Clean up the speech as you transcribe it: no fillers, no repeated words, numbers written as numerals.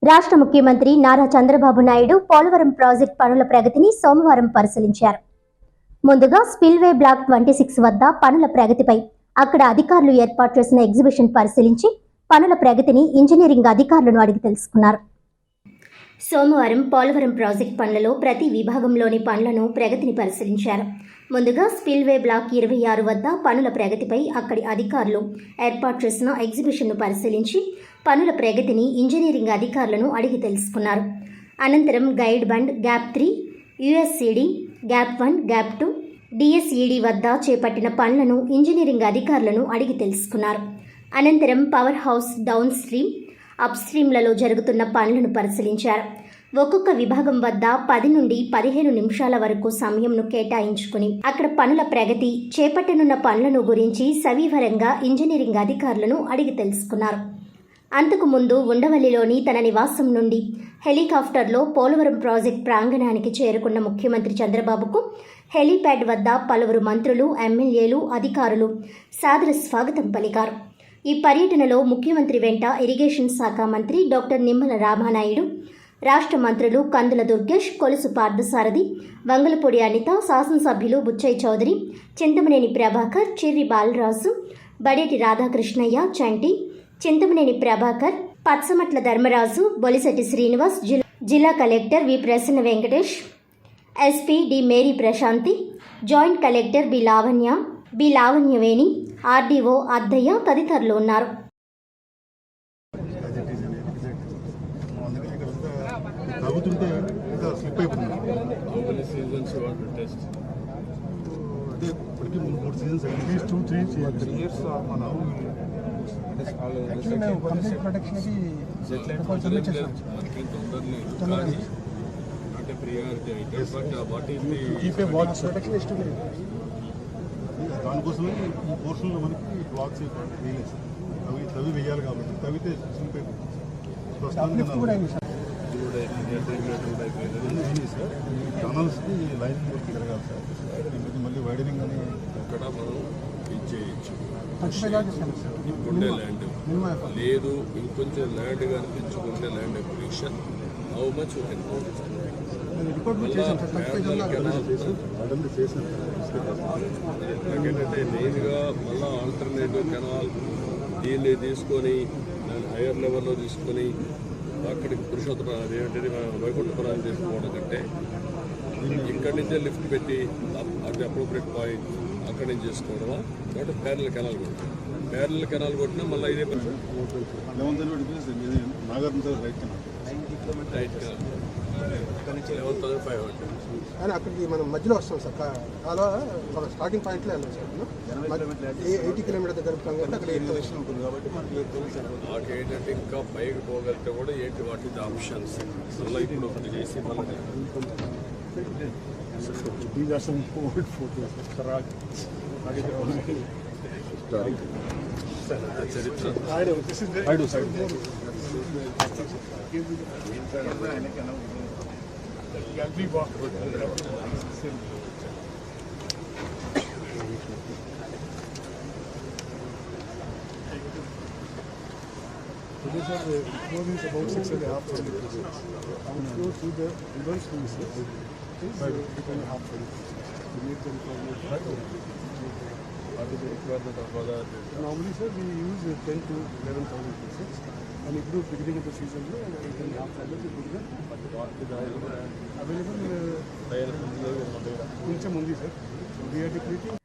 రాష్ట్ర ముఖ్యమంత్రి నారా చంద్రబాబు నాయుడు పోలవరం ప్రాజెక్టు పనుల ప్రగతిని సోమవారం పరిశీలించారు. ముందుగా స్పిల్వే బ్లాక్ 26 వద్ద పనుల ప్రగతిపై అక్కడ అధికారులు ఏర్పాటు చేసిన ఎగ్జిబిషన్ పరిశీలించి పనుల ప్రగతిని ఇంజనీరింగ్ అధికారులను అడిగి తెలుసుకున్నారు. సోమవారం పోలవరం ప్రాజెక్టు పనులలో ప్రతి విభాగంలోని పనులను ప్రగతిని పరిశీలించారు. ముందుగా స్పిల్వే బ్లాక్ 26 వద్ద పనుల ప్రగతిపై అక్కడి అధికారులు ఏర్పాటు చేసిన ఎగ్జిబిషన్ను పరిశీలించి పనుల ప్రగతిని ఇంజనీరింగ్ అధికారులను అడిగి తెలుసుకున్నారు. అనంతరం guide bund gap 3, USCD gap 1, gap 2, DSED వద్ద చేపట్టిన పనులను ఇంజనీరింగ్ అధికారులను అడిగి తెలుసుకున్నారు. అనంతరం పవర్ హౌస్ డౌన్ స్ట్రీమ్, అప్ స్ట్రీమ్లలో జరుగుతున్న పనులను పరిశీలించారు. ఒక్కొక్క విభాగం వద్ద 10 నుండి 15 నిమిషాల వరకు సమయంను కేటాయించుకుని అక్కడ పనుల ప్రగతి, చేపట్టనున్న పనులను గురించి సవివరంగా ఇంజనీరింగ్ అధికారులను అడిగి తెలుసుకున్నారు. అంతకు ముందు ఉండవల్లిలోని తన నివాసం నుండి హెలికాప్టర్లో పోలవరం ప్రాజెక్టు ప్రాంగణానికి చేరుకున్న ముఖ్యమంత్రి చంద్రబాబుకు హెలీప్యాడ్ వద్ద పలువురు మంత్రులు, ఎమ్మెల్యేలు, అధికారులు సాదర స్వాగతం పలికారు. ఈ పర్యటనలో ముఖ్యమంత్రి వెంట ఇరిగేషన్ శాఖ మంత్రి డాక్టర్ నిమ్మల రామానాయుడు, రాష్ట్ర మంత్రులు కందుల దుర్గేష్, కొలుసు పార్థసారథి, వంగలపూడి అనిత, శాసనసభ్యులు బుచ్చయ్య చౌదరి, చింతమనేని ప్రభాకర్, చిర్రి బాలరాజు, బడేటి రాధాకృష్ణయ్య, చంటి, చింతమనేని ప్రభాకర్, పచ్చమట్ల ధర్మరాజు, బొలిశెట్టి శ్రీనివాస్, జిల్లా collector V Prasanna Venkatesh, SP D Mary Prashanthi, joint collector B Lavanyaveni, RDO Addayya తదితరులు ఉన్నారు. దానికోసమే ఈ పోర్షన్లో మనకి బ్లాక్స్ వేయలేదు సార్. తవి వేయాలి కాబట్టి తవితే ఛానల్స్కి లైన్ వర్క్ జరగాలి సార్. ఇంటికి మళ్ళీ వైడనింగ్ అని అక్కడ మనం ఇచ్చేయచ్చు. ఉండే ల్యాండ్ లేదు, ఇంకొంచెం ల్యాండ్ కనిపించుకుంటే ల్యాండ్ ఎక్విజిషన్ హౌ మచ్ ఏంటంటే మెయిన్గా మళ్ళీ ఆల్టర్నేటివ్ కెనాల్ దీన్ని తీసుకొని దాన్ని హైయర్ లెవెల్లో తీసుకొని అక్కడికి పురుషోత్తరం అదేంటది వైకుంఠపురాన్ని తీసుకోవడం కంటే ఇక్కడి నుంచే లిఫ్ట్ పెట్టి అది అప్రోప్రియట్ పాయింట్ అక్కడి నుంచి చేసుకోవడమా కాబట్టి ప్యారల్ కెనాల్ కొట్టాం. ప్యారల్ కెనాల్ కొట్టినా మళ్ళీ ఇదే నాగార్జున రైట్ కెనాల్ 11,500 కానీ అక్కడికి మనం మధ్యలో వస్తాం సార్. అలా ఒక స్టార్టింగ్ పాయింట్లో వెళ్ళాం సార్. 80 కిలోమీటర్ దగ్గర అక్కడ ఉంటుంది కాబట్టి మాకు ఏంటంటే ఇంకా పైకి పోగలిగితే కూడా ఏంటి వాటి ఆప్షన్స్ మళ్ళీ ఇప్పుడు ఒకటి చేసి మళ్ళీ చరిత్ర Today, sir, the road is about 6.5 kilometers. And go through the reverse services by 2.5 kilometers. To make them normally, sir, we use 10 to 11,000 pieces. And if you beginning of the season, 8.5 kilometers available. Sir. So we are depleting.